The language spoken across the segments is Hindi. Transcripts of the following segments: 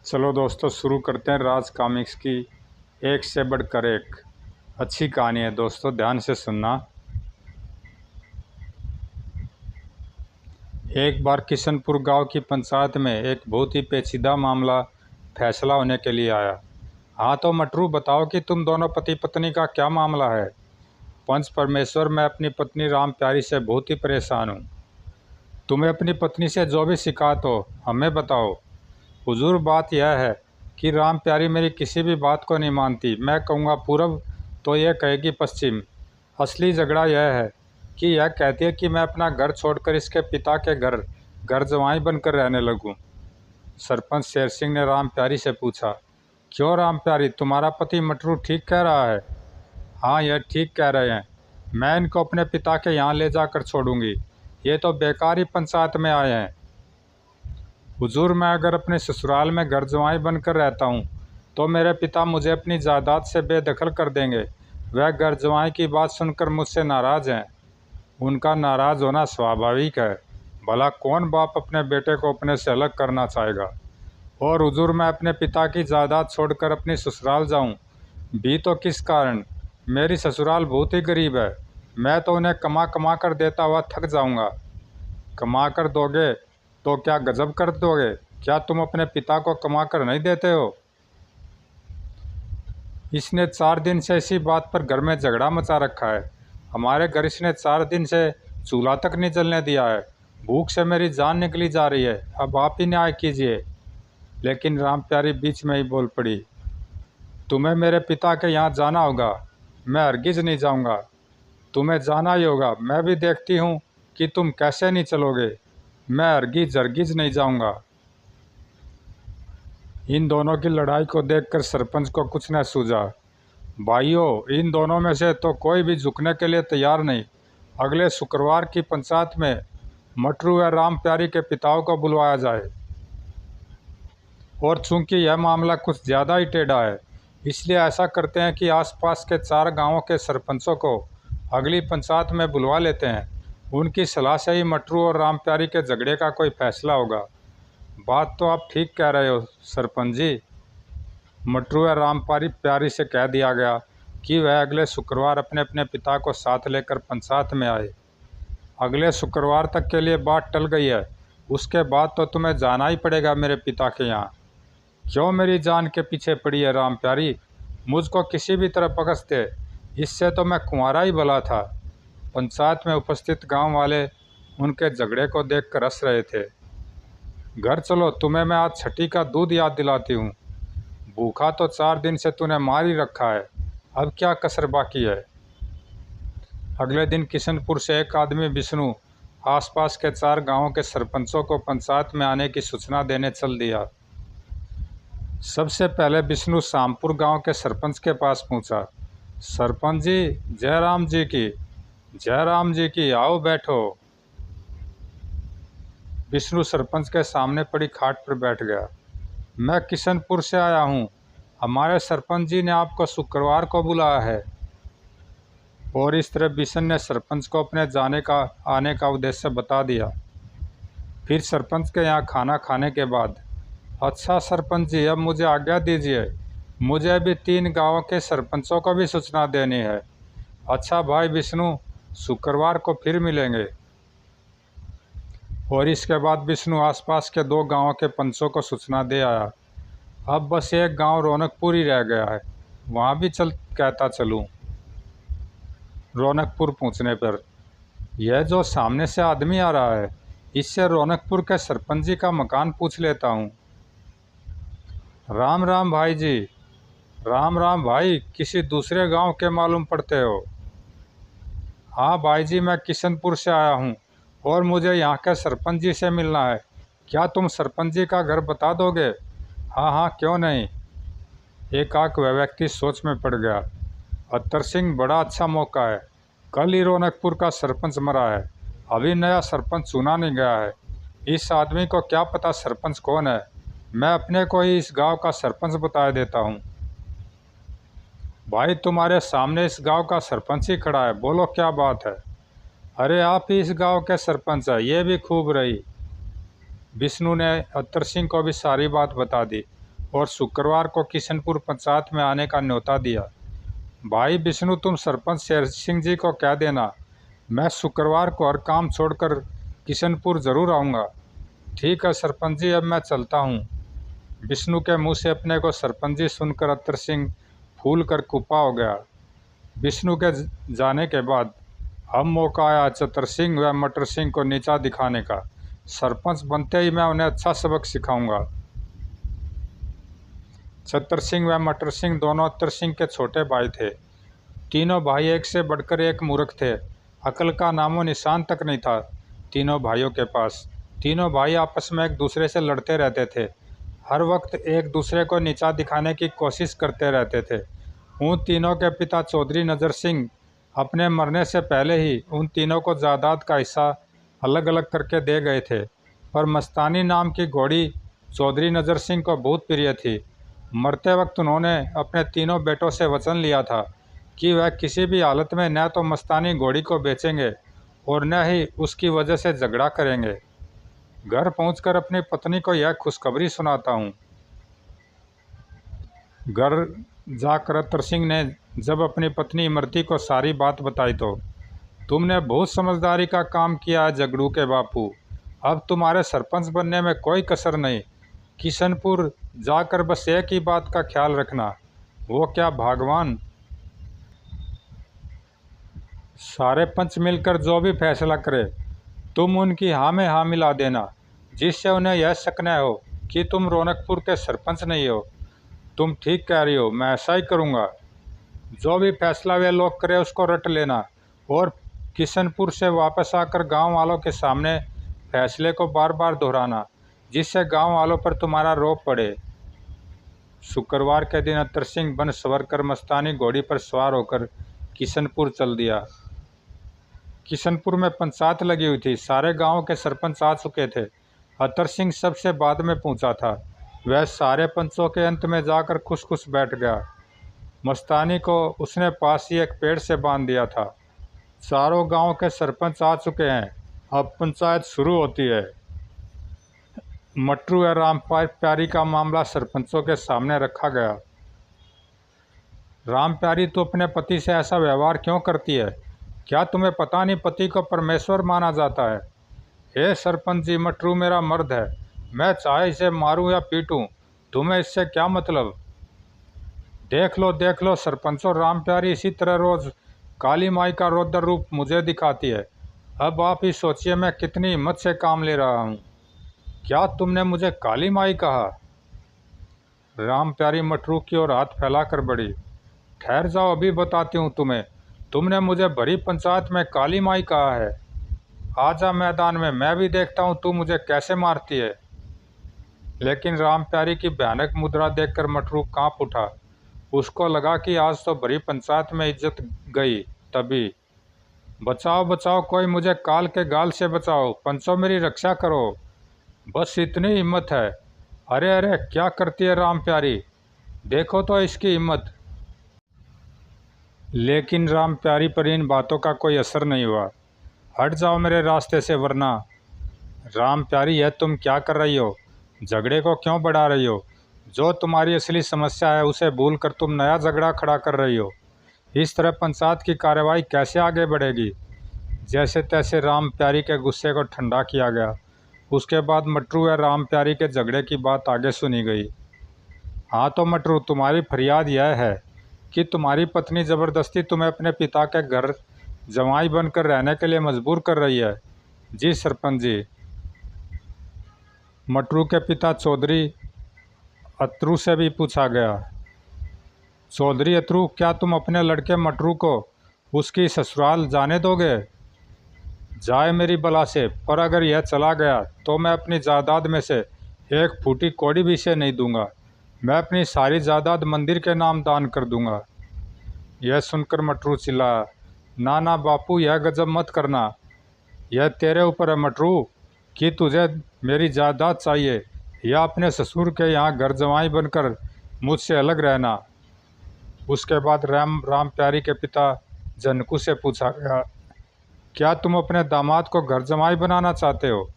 चलो दोस्तों शुरू करते हैं राज कॉमिक्स की एक से बढ़कर एक अच्छी कहानी है। दोस्तों ध्यान से सुनना। एक बार किशनपुर गांव की पंचायत में एक बहुत ही पेचीदा मामला फैसला होने के लिए आया। हाँ तो मटरू बताओ कि तुम दोनों पति पत्नी का क्या मामला है। पंच परमेश्वर, मैं अपनी पत्नी राम प्यारी से बहुत ही परेशान हूँ। तुम्हें अपनी पत्नी से जो भी शिकायत हो हमें बताओ। हुजूर बात यह है कि राम प्यारी मेरी किसी भी बात को नहीं मानती। मैं कहूँगा पूरब तो यह कहेगी पश्चिम। असली झगड़ा यह है कि यह कहती है कि मैं अपना घर छोड़कर इसके पिता के घर जवाई बनकर रहने लगूं। सरपंच शेर सिंह ने राम प्यारी से पूछा, क्यों राम प्यारी, तुम्हारा पति मटरू ठीक कह रहा है? हाँ यह ठीक कह रहे हैं। मैं इनको अपने पिता के यहाँ ले जाकर छोड़ूंगी। ये तो बेकार ही पंचायत में आए हैं। हुजूर, मैं अगर अपने ससुराल में घर जवाई बनकर रहता हूँ तो मेरे पिता मुझे अपनी जायदाद से बेदखल कर देंगे। वह घर जवाई की बात सुनकर मुझसे नाराज़ हैं। उनका नाराज़ होना स्वाभाविक है। भला कौन बाप अपने बेटे को अपने से अलग करना चाहेगा। और हुजूर, मैं अपने पिता की जायदाद छोड़कर अपनी ससुराल जाऊँ भी तो किस कारण? मेरी ससुराल बहुत ही गरीब है। मैं तो उन्हें कमा कमा कर देता हुआ थक जाऊँगा। कमा कर दोगे तो क्या गजब कर दोगे? क्या तुम अपने पिता को कमा कर नहीं देते हो? इसने 4 दिन से इसी बात पर घर में झगड़ा मचा रखा है। हमारे घर इसने 4 दिन से चूल्हा तक नहीं जलने दिया है। भूख से मेरी जान निकली जा रही है। अब आप ही न्याय कीजिए। लेकिन राम प्यारी बीच में ही बोल पड़ी, तुम्हें मेरे पिता के यहाँ जाना होगा। मैं हरगिज नहीं जाऊँगा। तुम्हें जाना ही होगा। मैं भी देखती हूँ कि तुम कैसे नहीं चलोगे। मैं हरगिज नहीं जाऊँगा। इन दोनों की लड़ाई को देखकर सरपंच को कुछ न सूझा। भाइयों, इन दोनों में से तो कोई भी झुकने के लिए तैयार नहीं। अगले शुक्रवार की पंचायत में मटरू व राम प्यारी के पिताओं को बुलवाया जाए। और चूंकि यह मामला कुछ ज़्यादा ही टेढ़ा है, इसलिए ऐसा करते हैं कि आसपास के 4 गांवों के सरपंचों को अगली पंचायत में बुलवा लेते हैं। उनकी सलाह से ही मटरू और राम प्यारी के झगड़े का कोई फैसला होगा। बात तो आप ठीक कह रहे हो सरपंच जी। मटरू व राम प्यारी से कह दिया गया कि वह अगले शुक्रवार अपने अपने पिता को साथ लेकर पंचायत में आए। अगले शुक्रवार तक के लिए बात टल गई है। उसके बाद तो तुम्हें जाना ही पड़ेगा मेरे पिता के यहाँ। क्यों मेरी जान के पीछे पड़ी है राम प्यारी? मुझको किसी भी तरह पकड़ दे। इससे तो मैं कुंवारा ही भला था। पंचायत में उपस्थित गांव वाले उनके झगड़े को देखकर हंस रहे थे। घर चलो, तुम्हें मैं आज छठी का दूध याद दिलाती हूँ। भूखा तो 4 दिन से तूने मार ही रखा है। अब क्या कसर बाकी है? अगले दिन किशनपुर से एक आदमी विष्णु आसपास के 4 गांवों के सरपंचों को पंचायत में आने की सूचना देने चल दिया। सबसे पहले विष्णु शामपुर गांव के सरपंच के पास पहुंचा। सरपंच जी, जयराम जी की। जयराम जी की, आओ बैठो। विष्णु सरपंच के सामने पड़ी खाट पर बैठ गया। मैं किशनपुर से आया हूँ। हमारे सरपंच जी ने आपको शुक्रवार को बुलाया है। और इस तरह बिशन ने सरपंच को अपने आने का उद्देश्य बता दिया। फिर सरपंच के यहाँ खाना खाने के बाद, अच्छा सरपंच जी, अब मुझे आज्ञा दीजिए। मुझे भी 3 गांवों के सरपंचों को भी सूचना देनी है। अच्छा भाई विष्णु, शुक्रवार को फिर मिलेंगे। और इसके बाद विष्णु आसपास के 2 गांवों के पंचों को सूचना दे आया। अब बस एक गांव रौनकपुर ही रह गया है। वहाँ भी कहता चलूँ। रौनकपुर पहुँचने पर, यह जो सामने से आदमी आ रहा है, इससे रौनकपुर के सरपंच जी का मकान पूछ लेता हूँ। राम राम भाई जी। राम राम भाई, किसी दूसरे गांव के मालूम पड़ते हो? हाँ भाई जी, मैं किशनपुर से आया हूँ और मुझे यहाँ के सरपंच जी से मिलना है। क्या तुम सरपंच जी का घर बता दोगे? हाँ हाँ, क्यों नहीं। एकाएक वह व्यक्ति सोच में पड़ गया। अत्तर सिंह, बड़ा अच्छा मौका है। कल ही रौनकपुर का सरपंच मरा है। अभी नया सरपंच चुना नहीं गया है। इस आदमी को क्या पता सरपंच कौन है। मैं अपने को ही इस गांव का सरपंच बता देता हूँ। भाई, तुम्हारे सामने इस गांव का सरपंच ही खड़ा है। बोलो क्या बात है? अरे आप ही इस गांव के सरपंच है। ये भी खूब रही। विष्णु ने अत्तर सिंह को भी सारी बात बता दी। और शुक्रवार को किशनपुर पंचायत में आने का न्योता दिया। भाई विष्णु, तुम सरपंच शेर सिंह जी को कह देना, मैं शुक्रवार को हर काम छोड़कर किशनपुर ज़रूर आऊँगा। ठीक है सरपंच जी, अब मैं चलता हूँ। विष्णु के मुंह से अपने को सरपंच जी सुनकर अत्तर सिंह फूल कर कुप्पा हो गया। विष्णु के जाने के बाद अब मौका आया चतर सिंह व मटर सिंह को नीचा दिखाने का। सरपंच बनते ही मैं उन्हें अच्छा सबक सिखाऊंगा। चतर सिंह व मटर सिंह दोनों अत्तर सिंह के छोटे भाई थे। तीनों भाई एक से बढ़कर एक मूर्ख थे। अकल का नामो निशान तक नहीं था तीनों भाइयों के पास। तीनों भाई आपस में एक दूसरे से लड़ते रहते थे। हर वक्त एक दूसरे को नीचा दिखाने की कोशिश करते रहते थे। उन तीनों के पिता चौधरी नज़र सिंह अपने मरने से पहले ही उन तीनों को जायदाद का हिस्सा अलग अलग करके दे गए थे। पर मस्तानी नाम की घोड़ी चौधरी नज़र सिंह को बहुत प्रिय थी। मरते वक्त उन्होंने अपने तीनों बेटों से वचन लिया था कि वह किसी भी हालत में न तो मस्तानी घोड़ी को बेचेंगे और न ही उसकी वजह से झगड़ा करेंगे। घर पहुंचकर अपनी पत्नी को यह खुशखबरी सुनाता हूँ। घर जाकर अत्तर सिंह ने जब अपनी पत्नी इमरती को सारी बात बताई तो, तुमने बहुत समझदारी का काम किया है झगड़ू के बापू। अब तुम्हारे सरपंच बनने में कोई कसर नहीं। किशनपुर जाकर बस एक ही बात का ख्याल रखना, वो क्या भगवान सारे पंच मिलकर जो भी फैसला करे तुम उनकी हाँ में हाँ मिला देना, जिससे उन्हें यह शक न हो कि तुम रौनकपुर के सरपंच नहीं हो। तुम ठीक कह रही हो, मैं ऐसा ही करूँगा। जो भी फैसला वे लोग करे उसको रट लेना और किशनपुर से वापस आकर गांव वालों के सामने फैसले को बार बार दोहराना, जिससे गांव वालों पर तुम्हारा रौब पड़े। शुक्रवार के दिन अत्तर सिंह बन सवर कर मस्तानी घोड़ी पर सवार होकर किशनपुर चल दिया। किशनपुर में पंचायत लगी हुई थी। सारे गांव के सरपंच आ चुके थे। अत्तर सिंह सबसे बाद में पहुंचा था। वह सारे पंचों के अंत में जाकर खुश खुश बैठ गया। मस्तानी को उसने पास ही एक पेड़ से बांध दिया था। चारों गांव के सरपंच आ चुके हैं। अब पंचायत शुरू होती है। मटरू या राम प्यारी का मामला सरपंचों के सामने रखा गया। राम प्यारी, तो अपने पति से ऐसा व्यवहार क्यों करती है? क्या तुम्हें पता नहीं पति को परमेश्वर माना जाता है? हे सरपंच जी, मटरू मेरा मर्द है। मैं चाहे इसे मारूं या पीटूं, तुम्हें इससे क्या मतलब? देख लो सरपंचों, राम प्यारी इसी तरह रोज़ काली माई का रौद्र रूप मुझे दिखाती है। अब आप ही सोचिए मैं कितनी हिम्मत से काम ले रहा हूँ। क्या तुमने मुझे काली माई कहा? राम प्यारी मटरू की ओर हाथ फैलाकर बढ़ी। ठहर जाओ, अभी बताती हूँ तुम्हें। तुमने मुझे भरी पंचायत में काली माई कहा है। आजा मैदान में, मैं भी देखता हूँ तू मुझे कैसे मारती है। लेकिन राम प्यारी की भयानक मुद्रा देखकर मटरू कांप उठा। उसको लगा कि आज तो भरी पंचायत में इज्जत गई। तभी, बचाओ बचाओ, कोई मुझे काल के गाल से बचाओ, पंचों मेरी रक्षा करो, बस इतनी हिम्मत है। अरे अरे, क्या करती है राम प्यारी, देखो तो इसकी हिम्मत। लेकिन राम प्यारी पर इन बातों का कोई असर नहीं हुआ। हट जाओ मेरे रास्ते से, वरना। राम प्यारी, यह तुम क्या कर रही हो? झगड़े को क्यों बढ़ा रही हो? जो तुम्हारी असली समस्या है उसे भूल कर तुम नया झगड़ा खड़ा कर रही हो। इस तरह पंचायत की कार्रवाई कैसे आगे बढ़ेगी? जैसे तैसे राम प्यारी के गुस्से को ठंडा किया गया। उसके बाद मटरू व राम प्यारी के झगड़े की बात आगे सुनी गई। हाँ तो मटरू, तुम्हारी फरियाद यह है कि तुम्हारी पत्नी ज़बरदस्ती तुम्हें अपने पिता के घर जमाई बनकर रहने के लिए मजबूर कर रही है। जी सरपंच जी। मटरू के पिता चौधरी अतरू से भी पूछा गया। चौधरी अतरू, क्या तुम अपने लड़के मटरू को उसकी ससुराल जाने दोगे? जाए मेरी बला से, पर अगर यह चला गया तो मैं अपनी जायदाद में से एक फूटी कौड़ी भी इसे नहीं दूंगा। मैं अपनी सारी जायदाद मंदिर के नाम दान कर दूंगा। यह सुनकर मटरू चिल्लाया, ना ना बापू, यह गजब मत करना। यह तेरे ऊपर है मटरू कि तुझे मेरी जायदाद चाहिए या अपने ससुर के यहाँ घर जमाई बनकर मुझसे अलग रहना। उसके बाद राम प्यारी के पिता जनकू से पूछा गया, क्या तुम अपने दामाद को घर जमाई बनाना चाहते हो?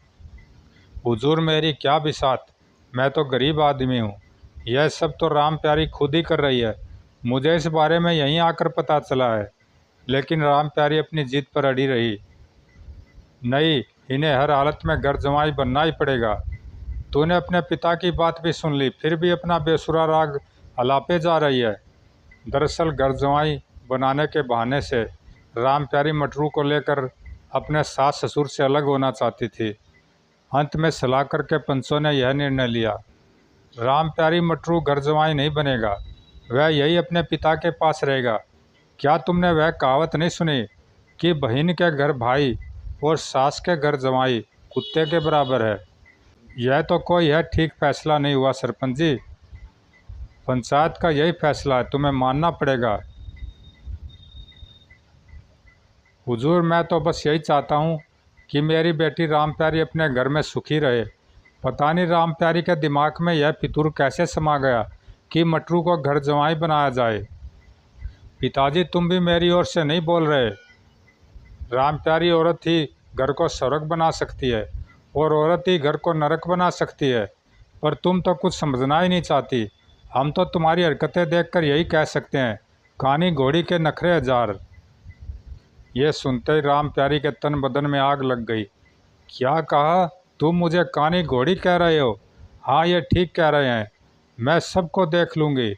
हुजूर मेरी क्या बिसात, मैं तो गरीब आदमी हूँ। यह सब तो राम प्यारी खुद ही कर रही है, मुझे इस बारे में यहीं आकर पता चला है। लेकिन राम प्यारी अपनी जिद पर अड़ी रही। नहीं, इन्हें हर हालत में घर जमाई बनना ही पड़ेगा। तूने अपने पिता की बात भी सुन ली, फिर भी अपना बेसुरा राग अलापे जा रही है। दरअसल घर जमाई बनाने के बहाने से राम प्यारी मटरू को लेकर अपने सास ससुर से अलग होना चाहती थी। अंत में सलाह करके पंचों ने यह निर्णय लिया, राम प्यारी मटरू घर जमाई नहीं बनेगा, वह यही अपने पिता के पास रहेगा। क्या तुमने वह कहावत नहीं सुनी कि बहन के घर भाई और सास के घर जमाई कुत्ते के बराबर है? यह तो कोई यह ठीक फैसला नहीं हुआ सरपंच जी। पंचायत का यही फैसला है, तुम्हें मानना पड़ेगा। हुजूर, मैं तो बस यही चाहता हूँ कि मेरी बेटी राम प्यारी अपने घर में सुखी रहे। पता नहीं राम प्यारी के दिमाग में यह फितूर कैसे समा गया कि मटरू को घर जमाई बनाया जाए। पिताजी, तुम भी मेरी ओर से नहीं बोल रहे। राम प्यारी औरत ही घर को स्वर्ग बना सकती है और औरत ही घर को नरक बना सकती है, पर तुम तो कुछ समझना ही नहीं चाहती। हम तो तुम्हारी हरकतें देखकर यही कह सकते हैं, कानी घोड़ी के नखरे हजार। ये सुनते ही राम प्यारी के तन बदन में आग लग गई। क्या कहा? तुम मुझे कानी घोड़ी कह रहे हो? हाँ, ये ठीक कह रहे हैं, मैं सबको देख लूँगी,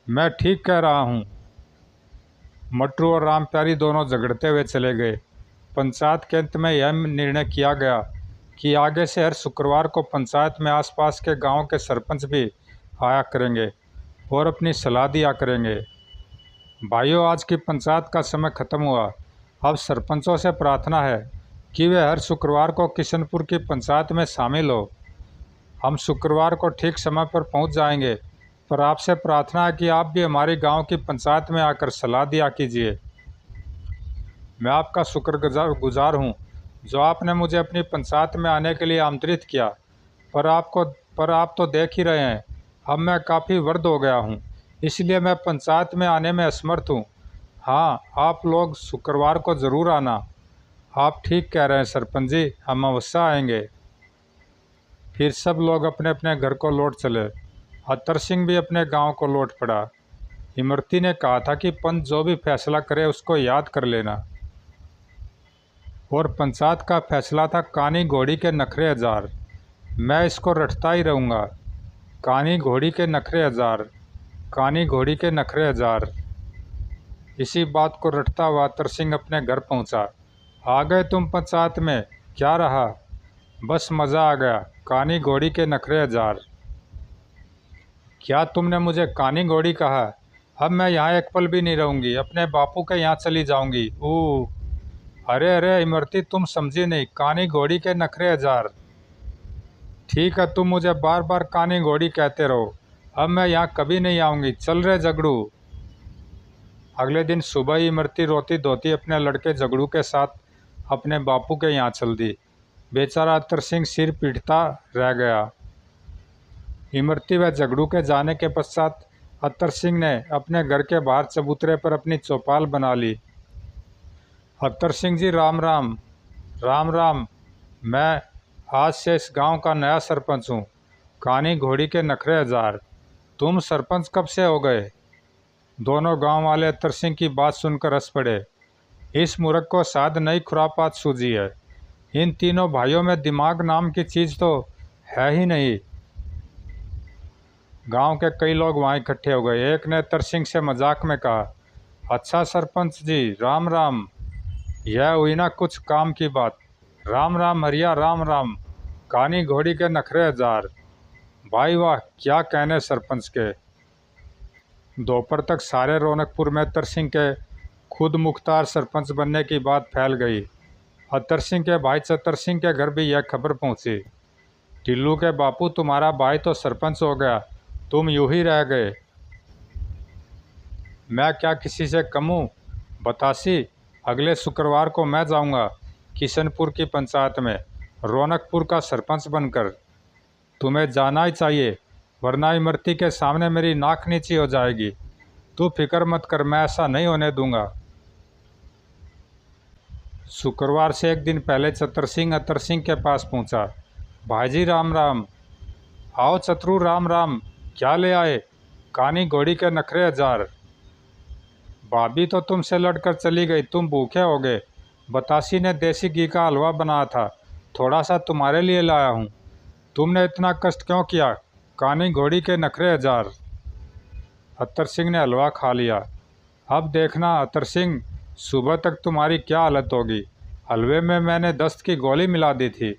मैं ठीक कह रहा हूँ। मटरू और राम प्यारी दोनों झगड़ते हुए चले गए। पंचायत के अंत में यह निर्णय किया गया कि आगे से हर शुक्रवार को पंचायत में आसपास के गांव के सरपंच भी आया करेंगे और अपनी सलाह दिया करेंगे। भाइयों, आज की पंचायत का समय ख़त्म हुआ। अब सरपंचों से प्रार्थना है कि वे हर शुक्रवार को किशनपुर की पंचायत में शामिल हो। हम शुक्रवार को ठीक समय पर पहुंच जाएंगे, पर आपसे प्रार्थना है कि आप भी हमारे गांव की पंचायत में आकर सलाह दिया कीजिए। मैं आपका शुक्रगुजार हूं जो आपने मुझे अपनी पंचायत में आने के लिए आमंत्रित किया, पर आप तो देख ही रहे हैं, अब मैं काफ़ी वृद्ध हो गया हूं, इसलिए मैं पंचायत में आने में असमर्थ हूं। हाँ, आप लोग शुक्रवार को ज़रूर आना। आप ठीक कह रहे हैं सरपंच जी, हम अवश्य आएंगे। फिर सब लोग अपने अपने घर को लौट चले। अत्तर सिंह भी अपने गांव को लौट पड़ा। इमरती ने कहा था कि पंच जो भी फैसला करे उसको याद कर लेना, और पंचायत का फैसला था कानी घोड़ी के नखरे हजार। मैं इसको रटता ही रहूँगा, कानी घोड़ी के नखरे हजार, कानी घोड़ी के नखरे हजार। इसी बात को रटता हुआ अत्तर सिंह अपने घर पहुँचा। आ गए तुम पंचायत में? क्या रहा? बस मज़ा आ गया, कानी घोड़ी के नखरे हजार। क्या तुमने मुझे कानी घोड़ी कहा? अब मैं यहाँ एक पल भी नहीं रहूँगी, अपने बापू के यहाँ चली जाऊँगी। ओह, अरे अरे इमरती, तुम समझी नहीं, कानी घोड़ी के नखरे हजार। ठीक है, तुम मुझे बार बार कानी घोड़ी कहते रहो, अब मैं यहाँ कभी नहीं आऊँगी, चल रहे झगड़ू। अगले दिन सुबह ही इमरती रोती धोती अपने लड़के झगड़ू के साथ अपने बापू के यहाँ चल दी। बेचारा अत्तर सिंह सिर पीटता रह गया। इमरती व झगड़ू के जाने के पश्चात अत्तर सिंह ने अपने घर के बाहर चबूतरे पर अपनी चौपाल बना ली। अत्तर सिंह जी, राम राम। राम राम। मैं आज से इस गांव का नया सरपंच हूँ, कानी घोड़ी के नखरे हजार। तुम सरपंच कब से हो गए? दोनों गांव वाले अत्तर सिंह की बात सुनकर हंस पड़े। इस मूर्ख को शायद नई खुरापात सूझी है। इन तीनों भाइयों में दिमाग नाम की चीज़ तो है ही नहीं। गांव के कई लोग वहां इकट्ठे हो गए। एक ने अत्तर सिंह से मजाक में कहा, अच्छा सरपंच जी, राम राम। यह हुई ना कुछ काम की बात। राम राम हरिया, राम राम, कानी घोड़ी के नखरे हजार। भाई वाह, क्या कहने सरपंच के। दोपहर तक सारे रौनकपुर में अत्तर सिंह के खुद मुख्तार सरपंच बनने की बात फैल गई। अत्तर सिंह के भाई चतर सिंह के घर भी यह खबर पहुंची। टिल्लू के बापू, तुम्हारा भाई तो सरपंच हो गया, तुम यूं ही रह गए। मैं क्या किसी से कम हूँ? बतासी, अगले शुक्रवार को मैं जाऊँगा किशनपुर की पंचायत में रौनकपुर का सरपंच बनकर। तुम्हें जाना ही चाहिए, वरना इमरती के सामने मेरी नाक नीची हो जाएगी। तू फिक्र मत कर, मैं ऐसा नहीं होने दूंगा। शुक्रवार से एक दिन पहले चतर सिंह अत्तर सिंह के पास पहुंचा। भाईजी राम राम। आओ चतरू, राम राम। क्या ले आए? कानी घोड़ी के नखरे हजार। भाभी तो तुमसे लड़कर चली गई, तुम भूखे हो गए। बतासी ने देसी घी का हलवा बनाया था, थोड़ा सा तुम्हारे लिए लाया हूँ। तुमने इतना कष्ट क्यों किया? कानी घोड़ी के नखरे हजार। अत्तर सिंह ने हलवा खा लिया। अब देखना अत्तर सिंह, सुबह तक तुम्हारी क्या हालत होगी। हलवे में मैंने दस्त की गोली मिला दी थी।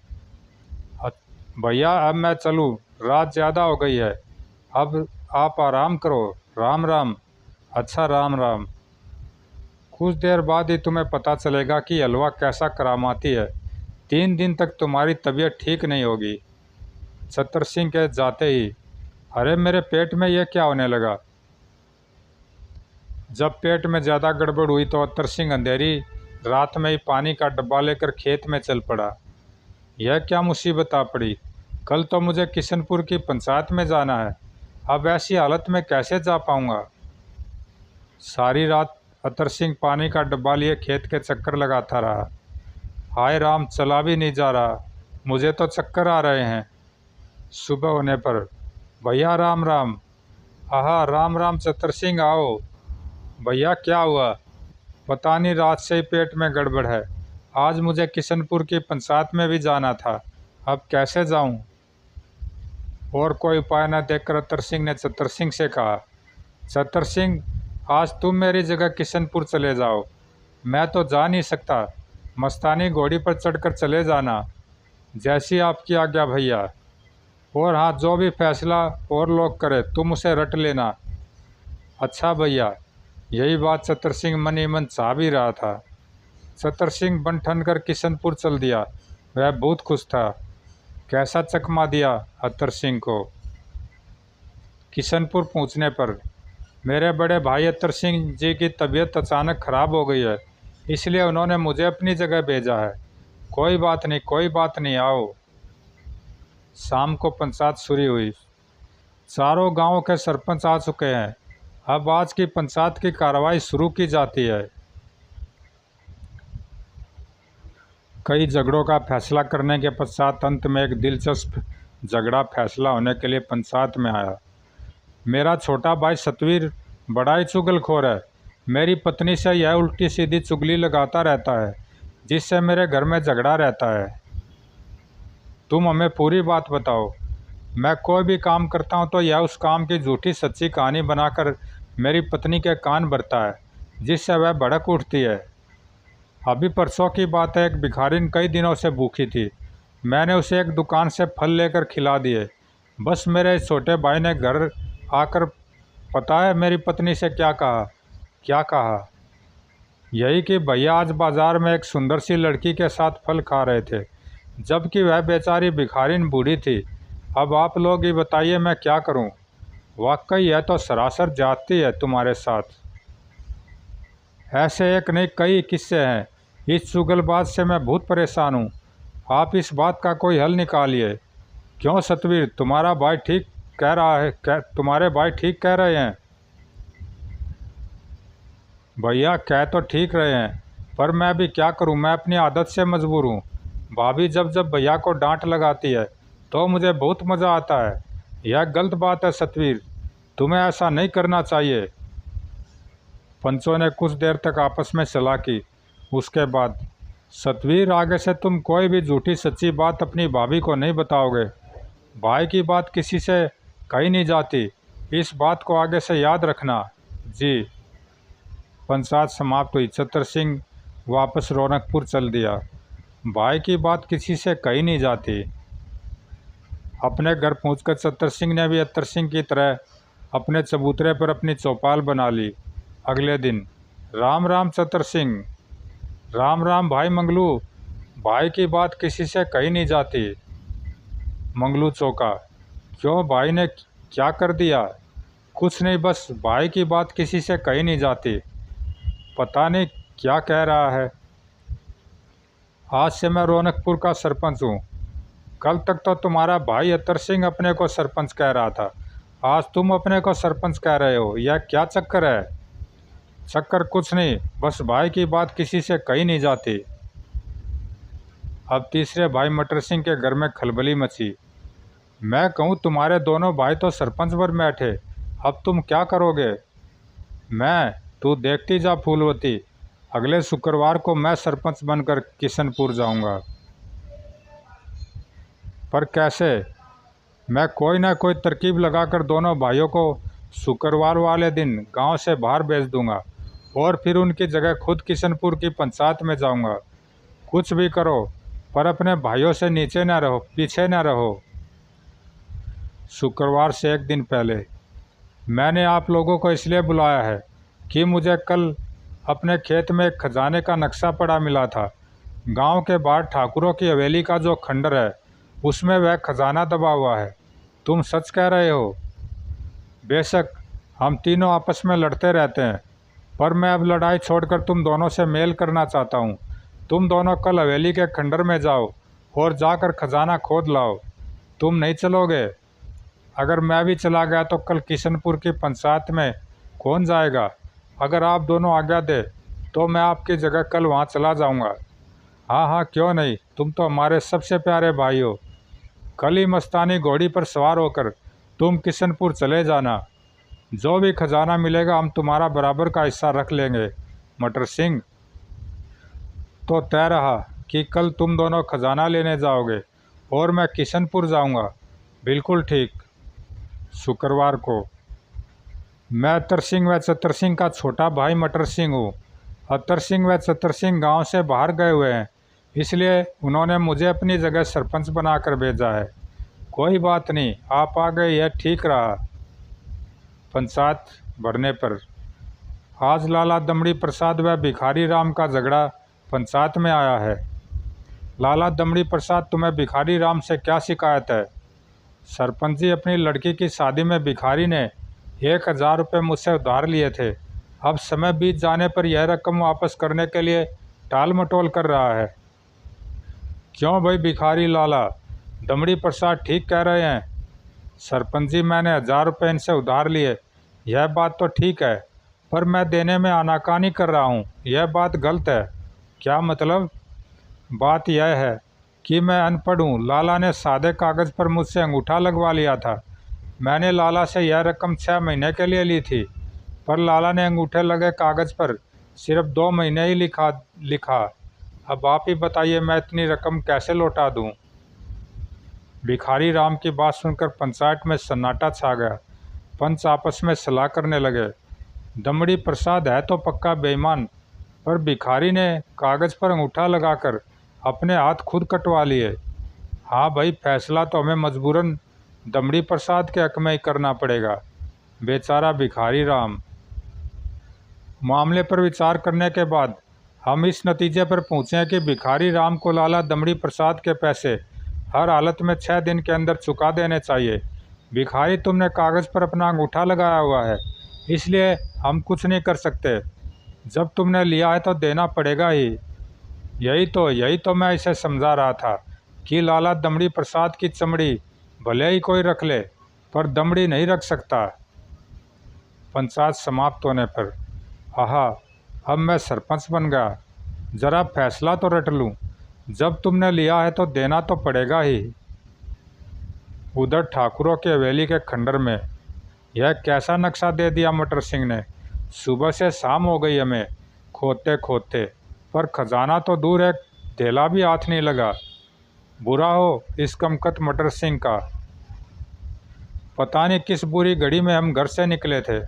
भैया अब मैं चलूँ, रात ज़्यादा हो गई है, अब आप आराम करो। राम राम। अच्छा राम राम। कुछ देर बाद ही तुम्हें पता चलेगा कि हलवा कैसा करामाती है। 3 दिन तक तुम्हारी तबीयत ठीक नहीं होगी। छतर सिंह के जाते ही, अरे मेरे पेट में यह क्या होने लगा? जब पेट में ज़्यादा गड़बड़ हुई तो अत्तर सिंह अंधेरी रात में ही पानी का डब्बा लेकर खेत में चल पड़ा। यह क्या मुसीबत आ पड़ी? कल तो मुझे किशनपुर की पंचायत में जाना है, अब ऐसी हालत में कैसे जा पाऊंगा? सारी रात अत्तर सिंह पानी का डब्बा लिए खेत के चक्कर लगाता रहा। हाय राम, चला भी नहीं जा रहा, मुझे तो चक्कर आ रहे हैं। सुबह होने पर, भैया राम राम। आहा राम राम छतर सिंह, आओ। भैया क्या हुआ? पता नहीं, रात से ही पेट में गड़बड़ है। आज मुझे किशनपुर की पंचायत में भी जाना था, अब कैसे जाऊं? और कोई उपाय न देखकर अत्तर सिंह ने छतर सिंह से कहा, छतर सिंह, आज तुम मेरी जगह किशनपुर चले जाओ, मैं तो जा नहीं सकता। मस्तानी घोड़ी पर चढ़कर चले जाना, जैसी आपकी आज्ञा भैया। और हाँ, जो भी फैसला और लोग करे तुम उसे रट लेना। अच्छा भैया। यही बात छतर सिंह मन ही मन चाह भी रहा था। छतर सिंह बन ठन कर किशनपुर चल दिया। वह बहुत खुश था। कैसा चकमा दिया अत्तर सिंह को। किशनपुर पहुंचने पर, मेरे बड़े भाई अत्तर सिंह जी की तबीयत अचानक ख़राब हो गई है, इसलिए उन्होंने मुझे अपनी जगह भेजा है। कोई बात नहीं, कोई बात नहीं, आओ। शाम को पंचायत शुरू हुई। चारों गांवों के सरपंच आ चुके हैं। अब आज की पंचायत की कार्रवाई शुरू की जाती है। कई झगड़ों का फैसला करने के पश्चात अंत में एक दिलचस्प झगड़ा फैसला होने के लिए पंचायत में आया। मेरा छोटा भाई सतवीर बड़ा ही चुगलखोर है। मेरी पत्नी से यह उल्टी सीधी चुगली लगाता रहता है, जिससे मेरे घर में झगड़ा रहता है। तुम हमें पूरी बात बताओ। मैं कोई भी काम करता हूँ तो यह उस काम की झूठी सच्ची कहानी बनाकर मेरी पत्नी के कान भरता है, जिससे वह भड़क उठती है। अभी परसों की बात है, एक भिखारिन कई दिनों से भूखी थी। मैंने उसे एक दुकान से फल लेकर खिला दिए। बस मेरे छोटे भाई ने घर आकर पता है मेरी पत्नी से क्या कहा? क्या कहा? यही कि भैया आज बाज़ार में एक सुंदर सी लड़की के साथ फल खा रहे थे, जबकि वह बेचारी भिखारिन बूढ़ी थी। अब आप लोग ही बताइए मैं क्या करूं? वाकई यह तो सरासर ज्यादती है तुम्हारे साथ। ऐसे एक नहीं कई किस्से हैं। इस चुगलबाज से मैं बहुत परेशान हूँ। आप इस बात का कोई हल निकालिए। क्यों सतवीर, तुम्हारा भाई ठीक कह रहा है? तुम्हारे भाई ठीक कह रहे हैं? भैया कह तो ठीक रहे हैं, पर मैं भी क्या करूं, मैं अपनी आदत से मजबूर हूं। भाभी जब जब भैया को डांट लगाती है तो मुझे बहुत मज़ा आता है। यह गलत बात है सतवीर, तुम्हें ऐसा नहीं करना चाहिए। पंचों ने कुछ देर तक आपस में सलाह की। उसके बाद, सतवीर आगे से तुम कोई भी झूठी सच्ची बात अपनी भाभी को नहीं बताओगे। भाई की बात किसी से कही नहीं जाती, इस बात को आगे से याद रखना। जी। पंचायत समाप्त हुई। छतर सिंह वापस रौनकपुर चल दिया। भाई की बात किसी से कही नहीं जाती। अपने घर पहुंचकर छतर सिंह ने भी अत्तर सिंह की तरह अपने चबूतरे पर अपनी चौपाल बना ली। अगले दिन, राम राम छतर सिंह। राम राम भाई मंगलू। भाई की बात किसी से कही नहीं जाती। मंगलू चौंका। क्यों, भाई ने क्या कर दिया? कुछ नहीं, बस भाई की बात किसी से कही नहीं जाती। पता नहीं क्या कह रहा है। आज से मैं रौनकपुर का सरपंच हूँ। कल तक तो तुम्हारा भाई अत्तर सिंह अपने को सरपंच कह रहा था, आज तुम अपने को सरपंच कह रहे हो। यह क्या चक्कर है? चक्कर कुछ नहीं, बस भाई की बात किसी से कही नहीं जाती। अब तीसरे भाई मटर सिंह के घर में खलबली मची। मैं कहूँ तुम्हारे दोनों भाई तो सरपंच पर बैठे, अब तुम क्या करोगे? तू देखती जा फूलवती, अगले शुक्रवार को मैं सरपंच बनकर किशनपुर जाऊंगा। पर कैसे? मैं कोई ना कोई तरकीब लगाकर दोनों भाइयों को शुक्रवार वाले दिन गांव से बाहर भेज दूंगा और फिर उनकी जगह खुद किशनपुर की पंचायत में जाऊंगा। कुछ भी करो, पर अपने भाइयों से नीचे ना रहो, पीछे ना रहो। शुक्रवार से एक दिन पहले मैंने आप लोगों को इसलिए बुलाया है कि मुझे कल अपने खेत में एक खजाने का नक्शा पड़ा मिला था। गांव के बाहर ठाकुरों की हवेली का जो खंडर है, उसमें वह खजाना दबा हुआ है। तुम सच कह रहे हो? बेशक हम तीनों आपस में लड़ते रहते हैं, पर मैं अब लड़ाई छोड़कर तुम दोनों से मेल करना चाहता हूँ। तुम दोनों कल हवेली के खंडर में जाओ और जाकर खजाना खोद लाओ। तुम नहीं चलोगे? अगर मैं भी चला गया तो कल किशनपुर की पंचायत में कौन जाएगा? अगर आप दोनों आज्ञा दे तो मैं आपकी जगह कल वहाँ चला जाऊँगा। हाँ हाँ, क्यों नहीं, तुम तो हमारे सबसे प्यारे भाई हो। कल ही मस्तानी घोड़ी पर सवार होकर तुम किशनपुर चले जाना। जो भी खजाना मिलेगा हम तुम्हारा बराबर का हिस्सा रख लेंगे। मटर सिंह, तो तय रहा कि कल तुम दोनों खजाना लेने जाओगे और मैं किशनपुर जाऊंगा। बिल्कुल ठीक। शुक्रवार को मैं अत्तर सिंह व चतर सिंह का छोटा भाई मटर सिंह हूँ। अत्तर सिंह व चतर सिंह गाँव से बाहर गए हुए हैं, इसलिए उन्होंने मुझे अपनी जगह सरपंच बनाकर भेजा है। कोई बात नहीं, आप आ गए, यह ठीक रहा। पंचायत भरने पर आज लाला दमड़ी प्रसाद व भिखारी राम का झगड़ा पंचायत में आया है। लाला दमड़ी प्रसाद, तुम्हें भिखारी राम से क्या शिकायत है? सरपंच जी, अपनी लड़की की शादी में भिखारी ने 1000 रुपये मुझसे उधार लिए थे। अब समय बीत जाने पर यह रकम वापस करने के लिए टाल मटोल कर रहा है। क्यों भाई भिखारी लाला, दमड़ी प्रसाद ठीक कह रहे हैं। सरपंच जी, मैंने 1000 रुपये इनसे उधार लिए, यह बात तो ठीक है, पर मैं देने में आनाकानी कर रहा हूँ, यह बात गलत है। क्या मतलब? बात यह है कि मैं अनपढ़ हूँ। लाला ने सादे कागज़ पर मुझसे अंगूठा लगवा लिया था। मैंने लाला से यह रकम 6 महीने के लिए ली थी, पर लाला ने अंगूठे लगे कागज़ पर सिर्फ 2 महीने ही लिखा। अब आप ही बताइए, मैं इतनी रकम कैसे लौटा दूँ? भिखारी राम की बात सुनकर पंचायत में सन्नाटा छा गया। पंच आपस में सलाह करने लगे। दमड़ी प्रसाद है तो पक्का बेईमान, पर भिखारी ने कागज़ पर अंगूठा लगाकर अपने हाथ खुद कटवा लिए। हाँ भाई, फैसला तो हमें मजबूरन दमड़ी प्रसाद के हक में ही करना पड़ेगा। बेचारा भिखारी राम। मामले पर विचार करने के बाद हम इस नतीजे पर पहुँचे कि भिखारी राम को लाला दमड़ी प्रसाद के पैसे हर हालत में 6 दिन के अंदर चुका देने चाहिए। भिखारी, तुमने कागज़ पर अपना अंगूठा लगाया हुआ है, इसलिए हम कुछ नहीं कर सकते। जब तुमने लिया है तो देना पड़ेगा ही। यही तो मैं इसे समझा रहा था कि लाला दमड़ी प्रसाद की चमड़ी भले ही कोई रख ले, पर दमड़ी नहीं रख सकता। पंचायत समाप्त होने पर आहा, अब मैं सरपंच बन गया। ज़रा फैसला तो रट लूँ। जब तुमने लिया है तो देना तो पड़ेगा ही। उधर ठाकुरों की हवेली के खंडर में यह कैसा नक्शा दे दिया मटर सिंह ने। सुबह से शाम हो गई हमें खोदते खोदते, पर खजाना तो दूर है, धेला भी हाथ नहीं लगा। बुरा हो इस कमकत मटर सिंह का। पता नहीं किस बुरी घड़ी में हम घर से निकले थे।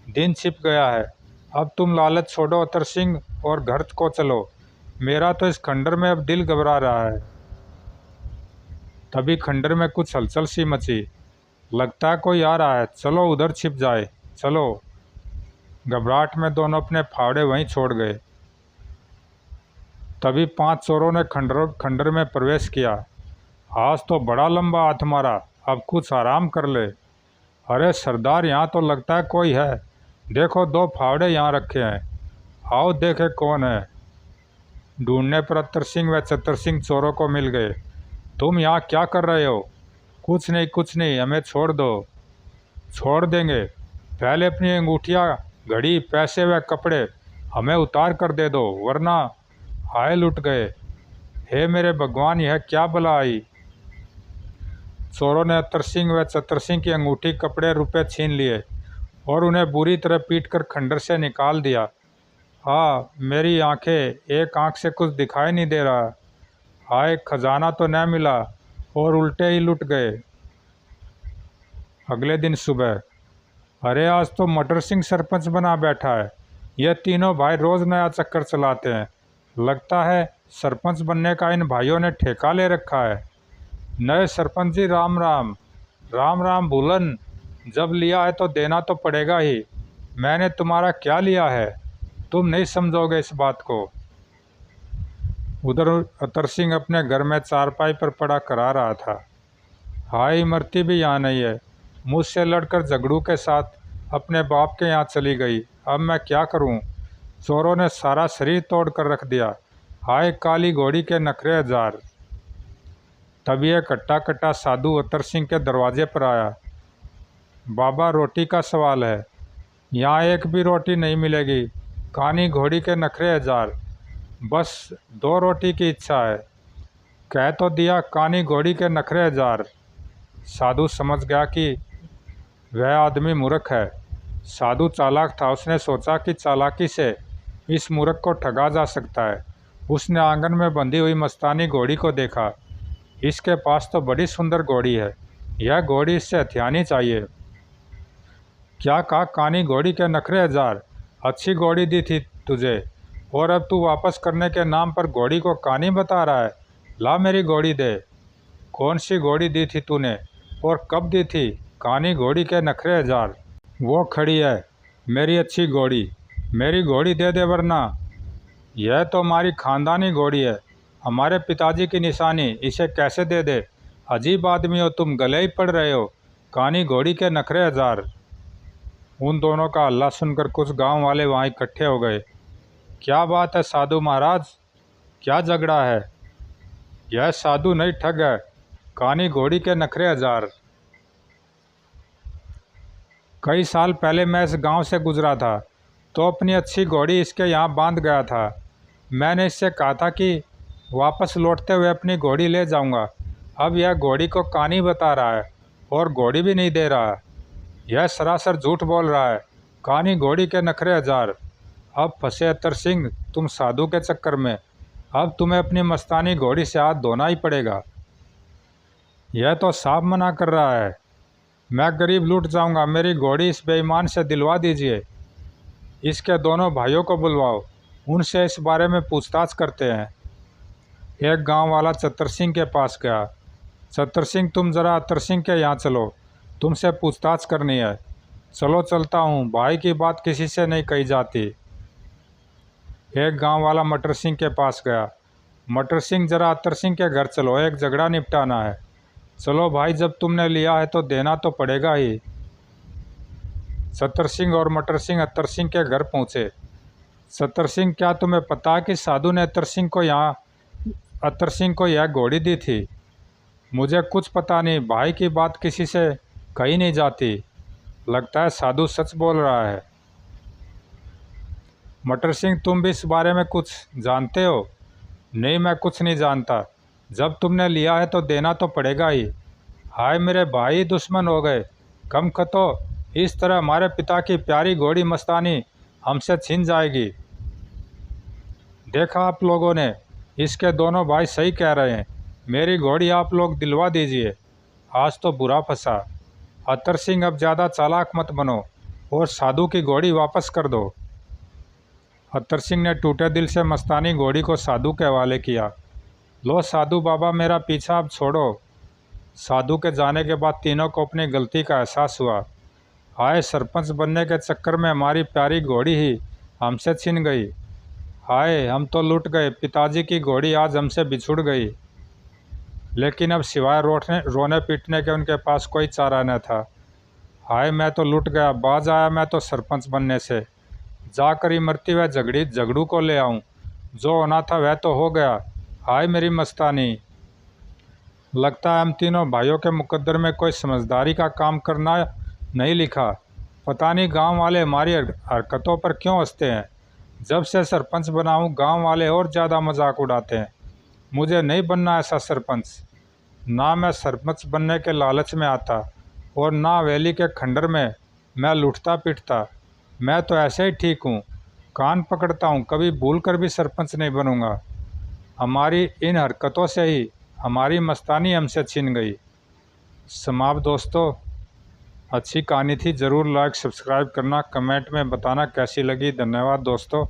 दिन छिप गया है। अब तुम लालच छोड़ो अतर सिंह और घर को चलो। मेरा तो इस खंडर में अब दिल घबरा रहा है। तभी खंडर में कुछ हलचल सी मची। लगता है कोई आ रहा है, चलो उधर छिप जाए। चलो। घबराहट में दोनों अपने फावड़े वहीं छोड़ गए। तभी 5 चोरों ने खंडर में प्रवेश किया। आज तो बड़ा लंबा हाथ मारा, अब कुछ आराम कर ले। अरे सरदार, यहाँ तो लगता है कोई है। देखो, 2 फावड़े यहाँ रखे हैं, आओ देखे कौन है। ढूंढने पर अत्तर सिंह व चतर सिंह चोरों को मिल गए। तुम यहाँ क्या कर रहे हो? कुछ नहीं, हमें छोड़ दो। छोड़ देंगे, पहले अपनी अंगूठियाँ, घड़ी, पैसे व कपड़े हमें उतार कर दे दो, वरना आए लुट गए। हे मेरे भगवान, यह क्या बला आई। चोरों ने अत्तर सिंह व चतर सिंह की अंगूठी, कपड़े, रुपए छीन लिए और उन्हें बुरी तरह पीटकर खंडर से निकाल दिया। हाँ, मेरी आंखें, एक आंख से कुछ दिखाई नहीं दे रहा। हाय, खजाना तो न मिला और उल्टे ही लुट गए। अगले दिन सुबह, अरे आज तो मटर सिंह सरपंच बना बैठा है। यह तीनों भाई रोज नया चक्कर चलाते हैं। लगता है सरपंच बनने का इन भाइयों ने ठेका ले रखा है। नए सरपंच जी, राम राम। राम राम भूलन, जब लिया है तो देना तो पड़ेगा ही। मैंने तुम्हारा क्या लिया है, तुम नहीं समझोगे इस बात को। उधर अतर सिंह अपने घर में चारपाई पर पड़ा करा रहा था। हाय, इमरती भी यहाँ नहीं है। मुझसे लड़कर झगड़ू के साथ अपने बाप के यहाँ चली गई। अब मैं क्या करूँ? चोरों ने सारा शरीर तोड़ कर रख दिया। हाय, काली घोड़ी के नखरे हजार। तभी एक कट्टा कट्टा साधु अतर सिंह के दरवाजे पर आया। बाबा, रोटी का सवाल है। यहाँ एक भी रोटी नहीं मिलेगी। कानी घोड़ी के नखरे हजार। बस 2 रोटी की इच्छा है। कह तो दिया, कानी घोड़ी के नखरे हजार। साधु समझ गया कि वह आदमी मूर्ख है। साधु चालाक था। उसने सोचा कि चालाकी से इस मूर्ख को ठगा जा सकता है। उसने आंगन में बंधी हुई मस्तानी घोड़ी को देखा। इसके पास तो बड़ी सुंदर घोड़ी है। यह घोड़ी इससे हथियानी चाहिए। क्या कहा? कानी घोड़ी के नखरे हजार। अच्छी घोड़ी दी थी तुझे और अब तू वापस करने के नाम पर घोड़ी को कानी बता रहा है। ला मेरी घोड़ी दे। कौन सी घोड़ी दी थी तूने और कब दी थी? कानी घोड़ी के नखरे हजार। वो खड़ी है, मेरी अच्छी घोड़ी। मेरी घोड़ी दे दे वरना। यह तो हमारी खानदानी घोड़ी है, हमारे पिताजी की निशानी। इसे कैसे दे दे? अजीब आदमी हो तुम, गले ही पड़ रहे हो। कानी घोड़ी के नखरे हजार। उन दोनों का हल्ला सुनकर कुछ गांव वाले वहाँ इकट्ठे हो गए। क्या बात है साधु महाराज, क्या झगड़ा है? यह साधु नहीं, ठग है। कानी घोड़ी के नखरे हजार। कई साल पहले मैं इस गांव से गुजरा था तो अपनी अच्छी घोड़ी इसके यहाँ बांध गया था। मैंने इससे कहा था कि वापस लौटते हुए अपनी घोड़ी ले जाऊंगा। अब यह घोड़ी को कानी बता रहा है और घोड़ी भी नहीं दे रहा है। यह सरासर झूठ बोल रहा है। कानी घोड़ी के नखरे हजार। अब फंसे अतर सिंह तुम साधु के चक्कर में। अब तुम्हें अपनी मस्तानी घोड़ी से हाथ धोना ही पड़ेगा। यह तो साफ मना कर रहा है। मैं गरीब लूट जाऊंगा। मेरी घोड़ी इस बेईमान से दिलवा दीजिए। इसके दोनों भाइयों को बुलवाओ, उनसे इस बारे में पूछताछ करते हैं। एक गांव वाला चतर सिंह के पास गया। चतर सिंह, तुम ज़रा अतर सिंह के यहाँ चलो, तुमसे पूछताछ करनी है। चलो चलता हूँ, भाई की बात किसी से नहीं कही जाती। एक गांव वाला मटर सिंह के पास गया। मटर सिंह, ज़रा अतर सिंह के घर चलो, एक झगड़ा निपटाना है। चलो भाई, जब तुमने लिया है तो देना तो पड़ेगा ही। चतर सिंह और मटर सिंह अतर सिंह के घर पहुँचे। चतर सिंह, क्या तुम्हें पता है कि साधु ने अतर सिंह को यह घोड़ी दी थी? मुझे कुछ पता नहीं, भाई की बात किसी से कही नहीं जाती। लगता है साधु सच बोल रहा है। मटर सिंह, तुम भी इस बारे में कुछ जानते हो? नहीं, मैं कुछ नहीं जानता। जब तुमने लिया है तो देना तो पड़ेगा ही। हाय, मेरे भाई दुश्मन हो गए। कम खतो, इस तरह हमारे पिता की प्यारी घोड़ी मस्तानी हमसे छिन जाएगी। देखा आप लोगों ने, इसके दोनों भाई सही कह रहे हैं। मेरी घोड़ी आप लोग दिलवा दीजिए। आज तो बुरा फंसा। अतर सिंह, अब ज़्यादा चालाक मत बनो और साधु की घोड़ी वापस कर दो। अतर सिंह ने टूटे दिल से मस्तानी घोड़ी को साधु के हवाले किया। लो साधु बाबा, मेरा पीछा अब छोड़ो। साधु के जाने के बाद तीनों को अपनी गलती का एहसास हुआ। हाय, सरपंच बनने के चक्कर में हमारी प्यारी घोड़ी ही हमसे छिन गई। हाय, हम तो लुट गए। पिताजी की घोड़ी आज हमसे बिछुड़ गई। लेकिन अब सिवाय रोने पीटने के उनके पास कोई चारा न था। हाय, मैं तो लुट गया। बाज आया मैं तो सरपंच बनने से। जाकर इमरती व झगड़ू को ले आऊं। जो होना था वह तो हो गया। हाय मेरी मस्तानी। लगता है हम तीनों भाइयों के मुकद्दर में कोई समझदारी का काम करना नहीं लिखा। पता नहीं गांव वाले हमारी हरकतों पर क्यों हंसते हैं। जब से सरपंच बना हूं, गांव वाले और ज़्यादा मजाक उड़ाते हैं। मुझे नहीं बनना ऐसा सरपंच। ना मैं सरपंच बनने के लालच में आता और ना हवेली के खंडर में मैं लुटता पिटता। मैं तो ऐसे ही ठीक हूँ, कान पकड़ता हूँ, कभी भूल कर भी सरपंच नहीं बनूँगा। हमारी इन हरकतों से ही हमारी मस्तानी हमसे छिन गई। समाप्त दोस्तों, अच्छी कहानी थी। ज़रूर लाइक सब्सक्राइब करना, कमेंट में बताना कैसी लगी। धन्यवाद दोस्तों।